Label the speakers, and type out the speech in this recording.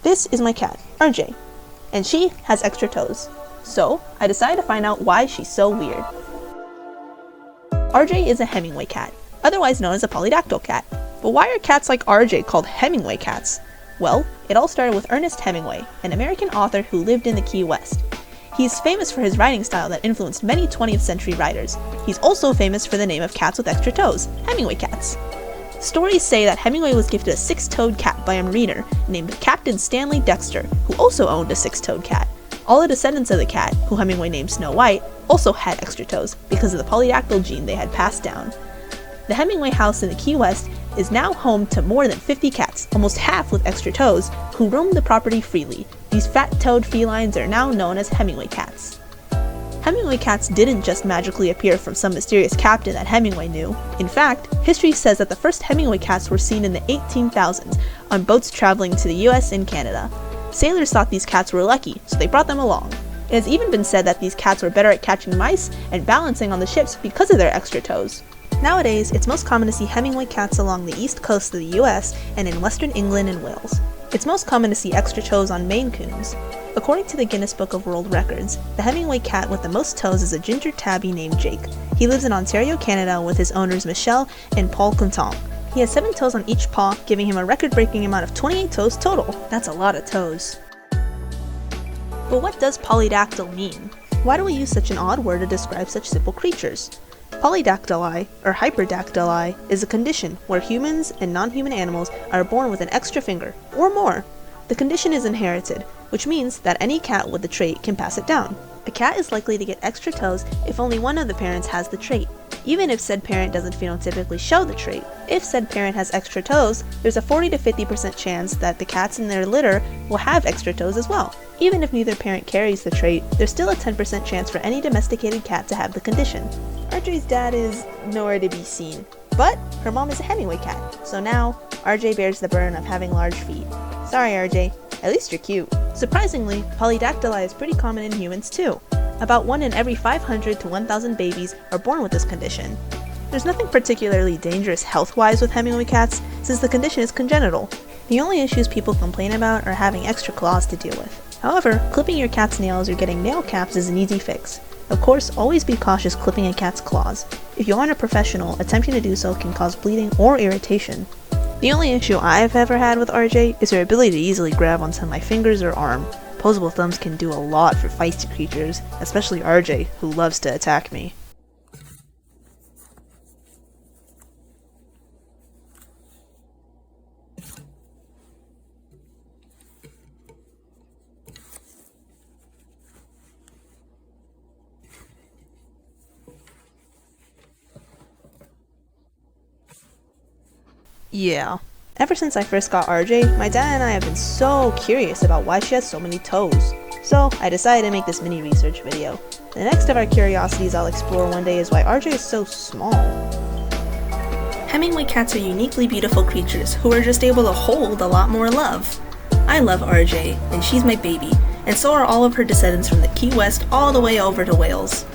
Speaker 1: This is my cat, RJ, and she has extra toes. So I decided to find out why she's so weird. RJ is a Hemingway cat, otherwise known as a polydactyl cat. But why are cats like RJ called Hemingway cats? Well, it all started with Ernest Hemingway, an American author who lived in the Key West. He's famous for his writing style that influenced many 20th century writers. He's also famous for the name of cats with extra toes, Hemingway cats. Stories say that Hemingway was gifted a six-toed cat by a mariner named Captain Stanley Dexter, who also owned a six-toed cat. All the descendants of the cat, who Hemingway named Snow White, also had extra toes because of the polydactyl gene they had passed down. The Hemingway house in the Key West is now home to more than 50 cats, almost half with extra toes, who roam the property freely. These fat-toed felines are now known as Hemingway cats. Hemingway cats didn't just magically appear from some mysterious captain that Hemingway knew. In fact, history says that the first Hemingway cats were seen in the 18,000s on boats traveling to the US and Canada. Sailors thought these cats were lucky, so they brought them along. It has even been said that these cats were better at catching mice and balancing on the ships because of their extra toes. Nowadays, it's most common to see Hemingway cats along the east coast of the US and in western England and Wales. It's most common to see extra toes on Maine Coons. According to the Guinness Book of World Records, the Hemingway cat with the most toes is a ginger tabby named Jake. He lives in Ontario, Canada with his owners Michelle and Paul Contant. He has 7 toes on each paw, giving him a record-breaking amount of 28 toes total. That's a lot of toes. But what does polydactyl mean? Why do we use such an odd word to describe such simple creatures? Polydactyly, or hyperdactyly, is a condition where humans and non-human animals are born with an extra finger, or more. The condition is inherited, which means that any cat with the trait can pass it down. A cat is likely to get extra toes if only one of the parents has the trait, even if said parent doesn't phenotypically show the trait. If said parent has extra toes, there's a 40 to 50% chance that the cats in their litter will have extra toes as well. Even if neither parent carries the trait, there's still a 10% chance for any domesticated cat to have the condition. RJ's dad is nowhere to be seen, but her mom is a Hemingway cat, so now RJ bears the burden of having large feet. Sorry RJ, at least you're cute. Surprisingly, polydactyly is pretty common in humans too. About 1 in every 500 to 1,000 babies are born with this condition. There's nothing particularly dangerous health-wise with Hemingway cats, since the condition is congenital. The only issues people complain about are having extra claws to deal with. However, clipping your cat's nails or getting nail caps is an easy fix. Of course, always be cautious clipping a cat's claws. If you aren't a professional, attempting to do so can cause bleeding or irritation. The only issue I've ever had with RJ is her ability to easily grab onto my fingers or arm. Opposable thumbs can do a lot for feisty creatures, especially RJ, who loves to attack me. Yeah. Ever since I first got RJ, my dad and I have been so curious about why she has so many toes. So I decided to make this mini research video. The next of our curiosities I'll explore one day is why RJ is so small. Hemingway cats are uniquely beautiful creatures who are just able to hold a lot more love. I love RJ, and she's my baby, and so are all of her descendants from the Key West all the way over to Wales.